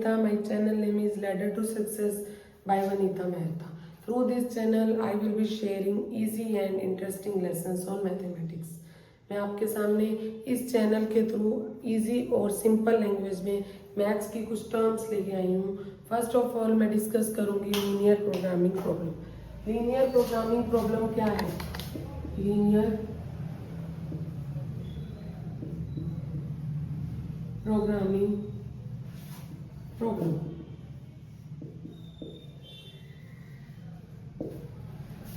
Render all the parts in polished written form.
Vanitha. My channel name is Ladder to Success by Vanitha Mehta. Through this channel, I will be sharing easy and interesting lessons on mathematics. मैं आपके सामने इस channel के through easy और simple language में maths की कुछ terms लेके आई हूँ. फर्स्ट ऑफ ऑल मैं डिस्कस करूँगी linear programming problem. Linear programming problem क्या है? Linear programming problem.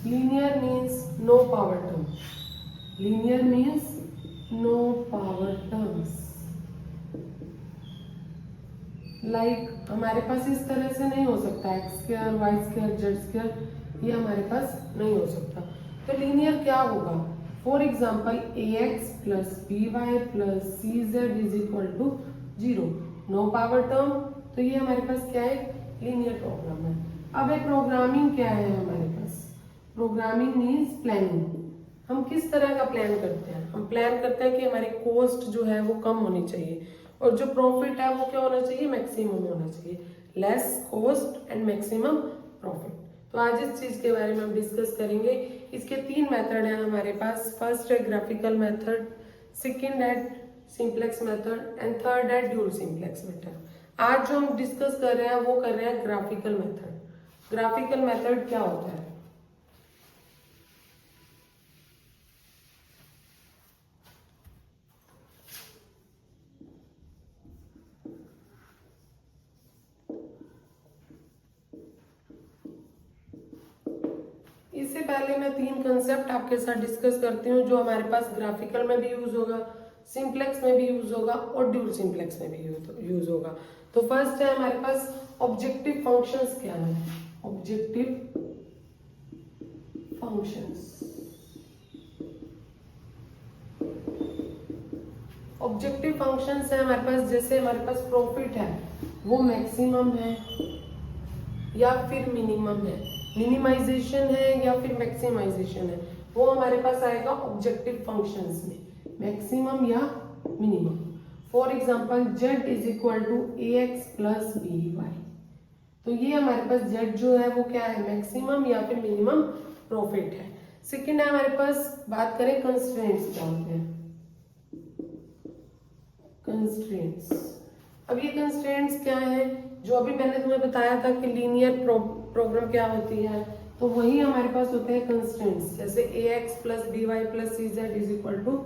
Linear means no power term. Linear means no power terms. Like हमारे पास इस तरह से नहीं हो सकता x square y square z square, ये हमारे पास नहीं हो सकता. तो लीनियर क्या होगा? For example ax plus by plus cz is equal to 0. No power term, तो ये हमारे पास क्या है? लीनियर प्रॉब्लम है. अब ये प्रोग्रामिंग क्या है हमारे पास? Programming means planning. हम किस तरह का प्लान करते हैं? हम प्लान करते हैं कि हमारी कॉस्ट जो है वो कम होनी चाहिए और जो प्रॉफिट है वो क्या होना चाहिए? मैक्सिमम होना चाहिए. Less cost and maximum profit. तो आज इस चीज के बारे में हम डिस्कस करेंगे. इसके 3 मेथड हैं हमारे पास. फर्स्ट है ग्राफिकल मेथड, सेकेंड है सिंप्लेक्स मेथड एंड थर्ड है ड्यूल सिंप्लेक्स मेथड. आज जो हम डिस्कस कर रहे हैं वो कर रहे हैं ग्राफिकल मेथड. ग्राफिकल मेथड क्या होता है? इससे पहले मैं 3 कंसेप्ट आपके साथ डिस्कस करती हूँ जो हमारे पास ग्राफिकल में भी यूज होगा, सिंप्लेक्स में भी यूज होगा और ड्यूल सिंप्लेक्स में भी यूज होगा. तो फर्स्ट है हमारे पास ऑब्जेक्टिव फंक्शंस. क्या है ऑब्जेक्टिव फंक्शंस? ऑब्जेक्टिव फंक्शंस है हमारे पास. जैसे हमारे पास प्रॉफिट है वो मैक्सिमम है या फिर मिनिमम है, मिनिमाइजेशन है या फिर मैक्सिमाइजेशन है, वो हमारे पास आएगा ऑब्जेक्टिव फंक्शंस में, मैक्सिमम या minimum. For example z is equal to ax plus by. तो ये हमारे पास z जो है वो क्या है? मैक्सिमम या फिर मिनिमम प्रॉफिट है. सेकेंड है हमारे पास, बात करें कंस्ट्रेंट्स क्या होते हैं? कंस्ट्रेंट्स. अब ये कंस्ट्रेंट्स क्या है? जो अभी मैंने तुम्हें बताया था कि लीनियर प्रोग्राम क्या होती है, तो वही हमारे पास होते हैं कंस्ट्रेंट्स. जैसे ax plus by plus cz is equal to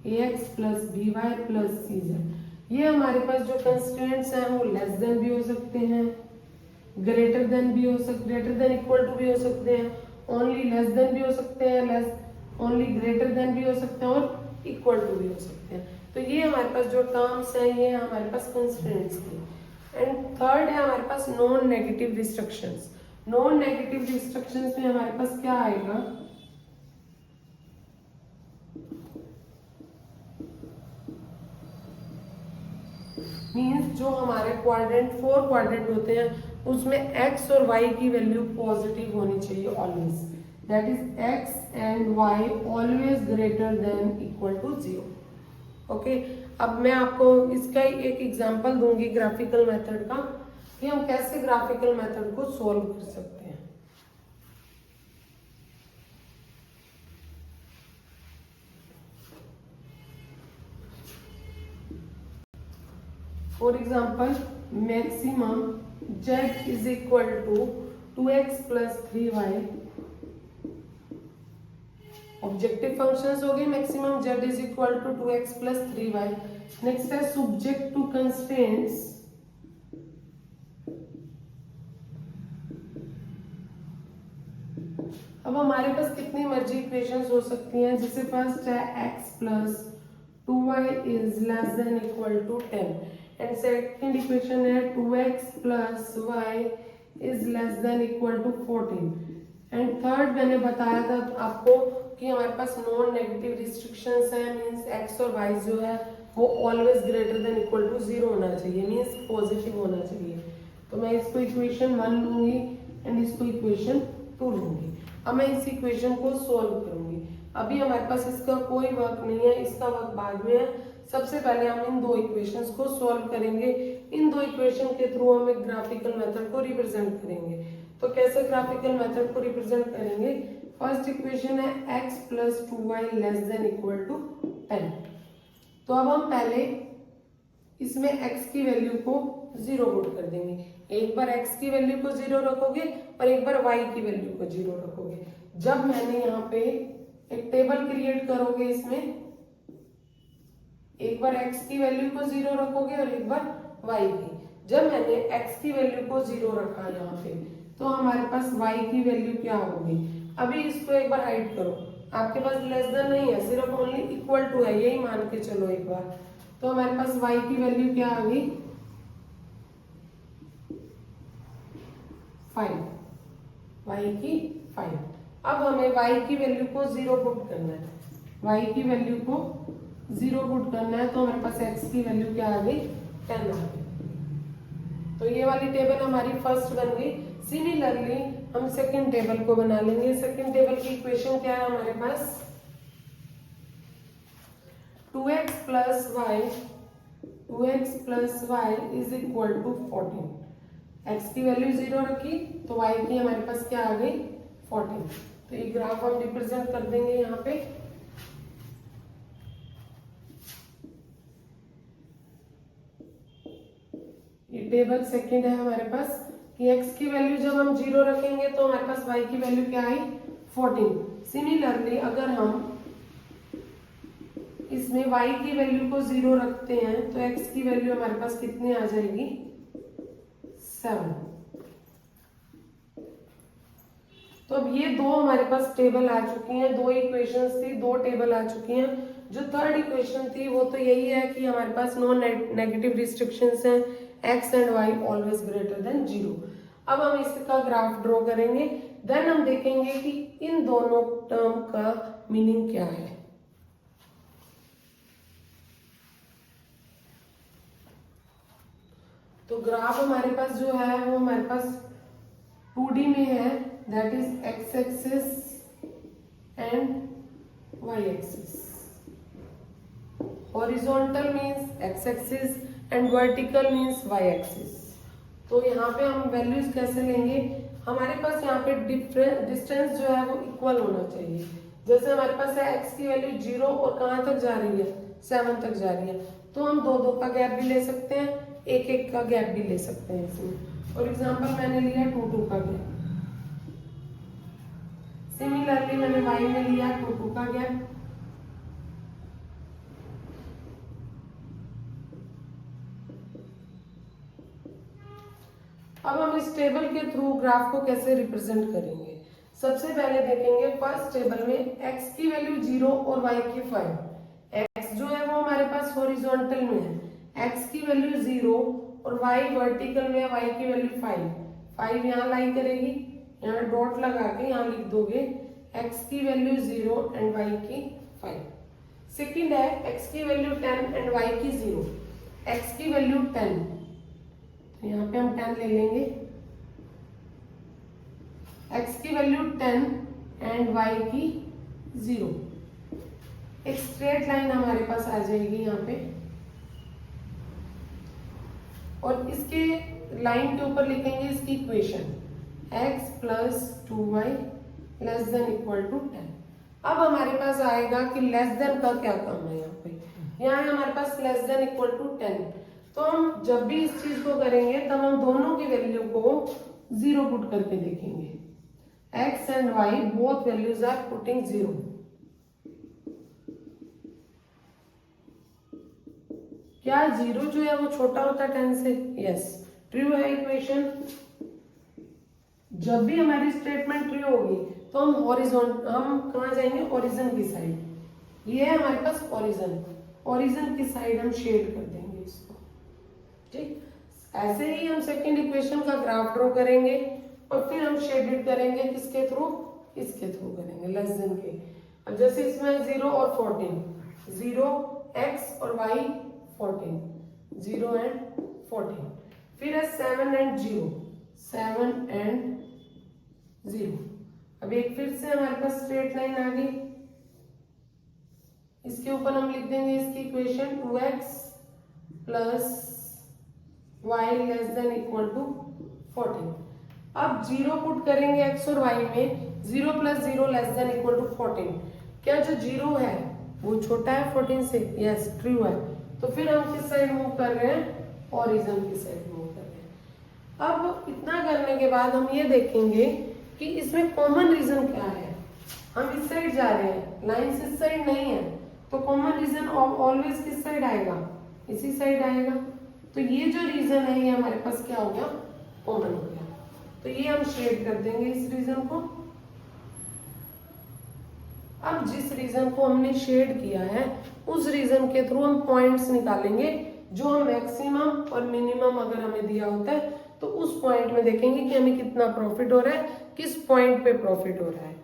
ax plus by plus cz. ये हमारे पास जो कंस्ट्रेंट्स हैं वो लेस देन भी हो सकते हैं, ग्रेटर देन भी हो सकते, ग्रेटर देन इक्वल टू भी हो सकते हैं, ओनली लेस देन भी हो सकते हैं, लेस ओनली ग्रेटर देन भी हो सकते हैं और इक्वल टू भी हो सकते हैं. तो ये हमारे पास जो टर्म्स हैं ये हमारे पास कंस्ट्रेंट्स की. एंड थर्ड है हमारे पास non negative restrictions. Non negative restrictions में हमारे पास क्या आएगा? मींस जो हमारे क्वाड्रेंट 4 क्वाड्रेंट होते हैं उसमें x और y की वैल्यू पॉजिटिव होनी चाहिए always. That is x and y always greater than equal to 0. Okay. अब मैं आपको इसका एक एग्जांपल दूंगी ग्राफिकल मेथड का कि हम कैसे ग्राफिकल मेथड को सॉल्व कर सकते हैं. For example maximum z is equal to 2x plus 3y. Objective functions हो गए. Maximum z is equal to 2x plus 3y. Next है सब्जेक्ट टू कंस्ट्रेंट्स. अब हमारे पास कितनी मर्जी इक्वेशंस हो सकती हैं. जैसे फर्स्ट है x plus 2y is less than equal to 10 and second equation है 2x plus y is less than equal to 14. And third मैंने बताया था आपको कि हमारे पास नॉन नेगेटिव रिस्ट्रिक्शंस हैं. मींस x और y जो है वो always greater than equal to 0 होना चाहिए, मींस पॉजिटिव होना चाहिए. तो मैं इसको इक्वेशन 1 लूंगी एंड इसको इक्वेशन 2 लूंगी. अब मैं इस इक्वेशन को सॉल्व करूंगी. अभी हमारे पास इसका कोई वर्क नहीं है, इसका वर्क बाद में है. सबसे पहले हम इन 2 इक्वेशंस को सॉल्व करेंगे. इन दो इक्वेशन के थ्रू हम एक ग्राफिकल मेथड को रिप्रेजेंट करेंगे। तो कैसे ग्राफिकल मेथड को रिप्रेजेंट करेंगे? फर्स्ट इक्वेशन है x plus 2y less than equal to 10। तो अब हम पहले इसमें x की वैल्यू को 0 पुट कर देंगे। एक बार x की वैल्यू को 0 रखोगे और एक बार y की वैल्यू को 0 रखोगे। जब मैंने यहाँ पे एक टेबल क्रिएट करोगे, इसमें एक बार x की वैल्यू को 0 रखोगे और एक बार y की। जब मैंने x की वैल्यू को 0 रखा यहाँ पे, तो हमारे पास y की वैल्यू क्या होगी? अभी इसको एक बार हाइड करो, आपके पास लेस देन नहीं है, सिर्फ ओनली इक्वल टू है, यही मान के चलो एक बार। तो हमारे पास y की वैल्यू क्या आ गई? 5, y की 5। अब हमें y की वैल्यू को 0 पुट करना है, y की वैल्यू को 0 पुट करना है। तो हमारे पास x की वैल्यू क्या आ गई? 10 आ गई। तो ये वाली टेबल हमारी फर्स्ट बन गई। सिमिलरली हम सेकंड टेबल को बना लेंगे। सेकंड टेबल की इक्वेशन क्या है हमारे पास? 2x plus y is equal to 14। x की वैल्यू 0 रखी तो y की हमारे पास क्या आ गई? 14। तो ये ग्राफ हम रिप्रेजेंट कर देंगे यहाँ पे। ये टेबल सेकंड है हमारे पास कि x की वैल्यू जब हम 0 रखेंगे तो हमारे पास y की वैल्यू क्या आई? 14। सिमिलरली अगर हम इसमें y की वैल्यू को 0 रखते हैं तो x की वैल्यू हमारे पास कितनी आ जाएगी? 7। तो अब ये दो हमारे पास टेबल आ चुकी हैं, दो इक्वेशंस थी, दो टेबल आ चुकी हैं। जो थर्ड इक्वेशन थी वो तो यही है कि हमारे पास नो नेगेटिव रिस्ट्रिक्शंस हैं, x and y always greater then 0। अब हम इसका ग्राफ ड्रॉ करेंगे, देन हम देखेंगे कि इन दोनों टर्म का मीनिंग क्या है। तो ग्राफ हमारे पास जो है वो हमारे पास 2D में है, that is x axis and y axis. Horizontal means x axis and vertical means y axis. तो यहाँ पे हम वैल्यूज कैसे लेंगे? हमारे पास यहाँ पे डिस्टेंस जो है वो इक्वल होना चाहिए। जैसे हमारे पास है x की वैल्यू 0 और कहाँ तक जा रही है? 7 तक जा रही है। तो हम दो दो का गैप भी ले सकते हैं, एक एक का गैप भी ले सकते हैं इसमें। फॉर एग्जाम्पल मैंने लिया 2 का गैप। सिमिलरली मैंने y में लिया 2 का गैप। अब हम इस टेबल के थ्रू ग्राफ को कैसे रिप्रेजेंट करेंगे? सबसे पहले देखेंगे फर्स्ट टेबल में x की वैल्यू 0 और y की 5। x जो है वो हमारे पास हॉरिजॉन्टल में है, x की वैल्यू 0 और y वर्टिकल में है, y की वैल्यू 5 यहाँ लाई करेगी, यहाँ डॉट लगा के यहाँ लिख दोगे x की वैल्यू 0 एंड y की 5। सेकंड है x की वैल्यू 10 एंड y की 0। x की वैल्यू 10, तो यहाँ पे हम 10 ले लेंगे। x की वैल्यू 10 एंड y की 0। एक स्ट्रेट लाइन हमारे पास आ जाएगी यहाँ पे, और इसके लाइन के ऊपर लिखेंगे इसकी equation x plus 2y less than equal to 10। अब हमारे पास आएगा कि लेस देन का क्या काम है। यहाँ पे यहाँ है हमारे पास लेस देन इक्वल टू 10। तो हम जब भी इस चीज को करेंगे तब हम दोनों की वैल्यू को 0 पुट करके देखेंगे। x and y both values are putting 0। क्या 0 जो है वो छोटा होता है 10 से? यस, ट्रू है इक्वेशन। जब भी हमारी स्टेटमेंट ट्रू होगी तो हम कहाँ जाएंगे? ओरिजिन की साइड। ये है हमारे पास ओरिजिन की साइड हम शेड कर देंगे इसको। ठीक, ऐसे ही हम सेकंड इक्वेशन का ग्राफ ड्रॉ करेंगे और फिर हम शेडेड करेंगे किसके थ्रू? इसके थ्रू करेंगे, लेस देन के। अब जैसे इसमें 0 और 14, 0 x और y 14, 0 एंड 14। फिर है 7 एंड 0, 7 एंड 0। अब एक फिर से हमारे पास स्ट्रेट लाइन आ गई, इसके ऊपर हम लिख देंगे इसकी equation 2x plus y less than equal to 14। अब 0 पुट करेंगे x और y में, 0 plus 0 less than equal to 14। क्या जो 0 है वो छोटा है 14 से? यस, ट्रू है। तो फिर हम किस साइड मूव कर रहे हैं? ओरिजिन की साइड मूव कर रहे हैं। अब इतना करने के बाद हम ये देखेंगे कि इसमें कॉमन रीजन क्या है। हम इस साइड जा रहे हैं, लाइंस इस साइड नहीं है, तो कॉमन रीजन ऑलवेज किस साइड आएगा? इसी साइड आएगा। तो ये जो रीजन है ये हमारे पास क्या हो गया? कॉमन हो गया। तो ये हम शेड कर देंगे इस रीजन को। अब जिस रीजन को हमने शेड किया है उस रीजन के थ्रू हम पॉइंट्स निकालेंगे, जो हम मैक्सिमम और मिनिमम अगर हमें दिया होता है तो उस पॉइंट में देखेंगे कि हमें कितना प्रॉफिट हो रहा है, किस पॉइंट पे प्रॉफिट हो रहा है।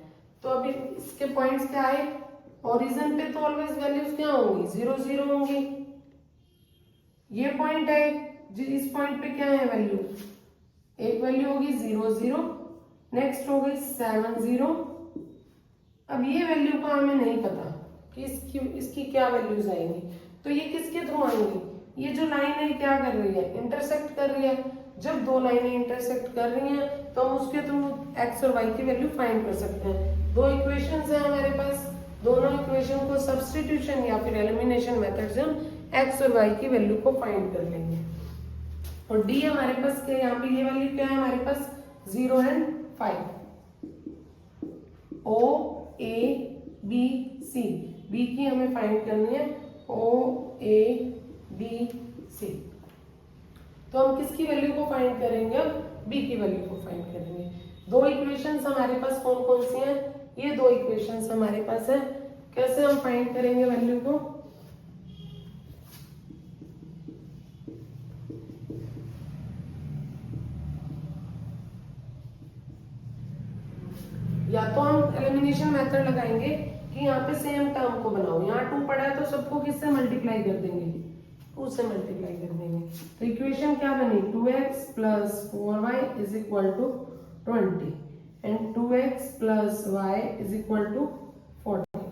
तो अभी इसके पॉइंट्स क्या आए? ओरिजिन पे तो ऑलवेज वैल्यूज क्या होंगी? 0 0 होंगी। ये पॉइंट है, इस पॉइंट पे क्या है वैल्यू? एक वैल्यू होगी 0 0, नेक्स्ट हो गई 7 0। अब ये वैल्यू का हमें नहीं पता कि इसकी क्या वैल्यूज आएंगी, तो ये किसके थ्रू आएंगी? ये जो लाइन है क्या कर रही है? इंटरसेक्ट कर रही है। जब दो लाइनें इंटरसेक्ट कर रही हैं तो हम उसके थ्रू x और y की वैल्यू फाइंड कर सकते हैं। दो इक्वेशंस हैं हमारे पास, दोनों इक्वेशन को सब्स्टिट्यूशन या फिर एलिमिनेशन मेथड से हम x और y की वैल्यू को फाइंड कर लेंगे। और d हमारे पास क्या, यहाँ पे ये वैल्यू क्या है हमारे पास? 0 and 5। O A B C, B की हमें फाइंड करनी है, O A B C। तो हम किसकी वैल्यू को फाइंड करेंगे? अब B की वैल्यू को फाइंड करेंगे। दो इक्वेशंस हमारे पास कौन कौन सी हैं? ये दो इक्वेशंस हमारे पास है। कैसे हम फाइंड करेंगे वैल्यू को? या तो हम एलिमिनेशन मेथड लगाएंगे कि यहाँ पे सेम टर्म को बनाओ, यहाँ 2 पड़ा है तो सबको किससे मल्टीप्लाई कर देंगे? 2 से मल्टीप्लाई कर देंगे। तो इक्वेशन क्या बनी? 2x plus 4y is equal to 20 and 2x plus y is equal to 40।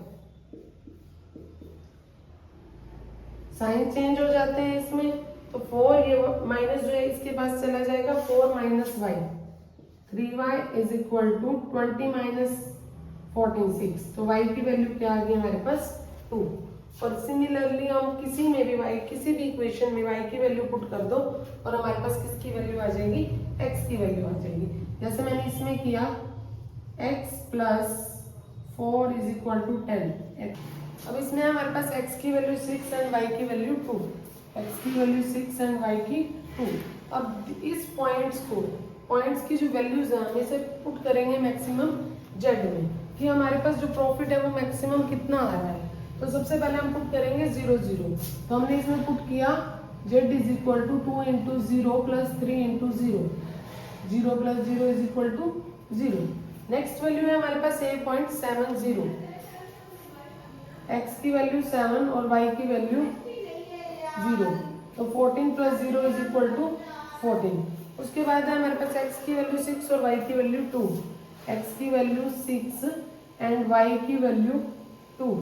Sign change हो जाते हैं इसमें, तो 4 ये माइनस जो है इसके पास चला जाएगा, 4 minus y, 3y is equal to 20 minus 14 6। तो y की वैल्यू क्या आ गई हमारे पास? 2। और सिमिलरली हम किसी में भी किसी भी इक्वेशन में y की वैल्यू पुट कर दो और हमारे पास किसकी वैल्यू आ जाएगी? x की वैल्यू आ जाएगी। जैसे मैंने इसमें किया, x plus 4 is equal to 10। अब इसमें हमारे पास x की वैल्यू 6 एंड y की वैल्यू 2, x की वैल्यू 6 एंड y की 2। अब इस पॉइंट्स की जो वैल्यूज है हम इसे पुट करेंगे मैक्सिमम z में, कि हमारे पास जो प्रॉफिट है वो मैक्सिमम कितना आ रहा है। तो सबसे पहले हम पुट करेंगे 0 0। तो हमने इसमें पुट किया z is equal to 2 into 0 plus 3 into 0, 0 plus 0 is equal to 0। Next value है हमारे पास 8.70, x की वैल्यू 7 और y की वैल्यू 0। तो 14 प्लस 0 इज इक्वल टू 14। उसके बाद है हमारे पास x की वैल्यू 6 और y की वैल्यू 2, x की वैल्यू 6 एंड y की वैल्यू 2।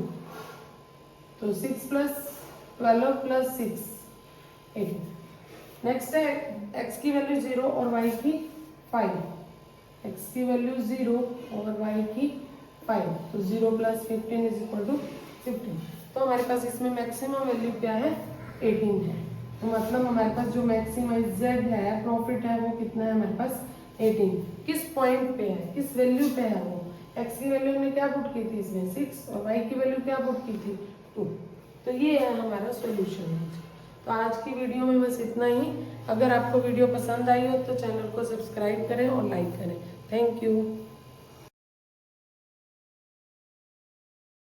तो 6 प्लस 12 प्लस 6 18। नेक्स्ट है x की वैल्यू 0 और y की 5, x की वैल्यू 0 और y की 5। तो 0 प्लस 15 इज इक्वल टू 15। तो हमारे पास इसमें मैक्सिमम वैल्यू क्या है? 18 है। तो मतलब हमारे पास जो मैक्सिमाइज्ड है, प्रॉफिट है, वो कितना है हमारे पास? 18। किस पॉइंट पे है, किस वैल्यू पे है वो? x की वैल्यू ने क्या पुट की थी इसमें? 6 और y की वैल्यू क्या पुट की थी? 2। तो ये है हमारा सॉल्यूशन। तो आज की वीडियो में बस इतना ही। अगर आपको वीडियो पसंद आई हो तो चैनल को सब्सक्राइब करें और लाइक करें। Thank you.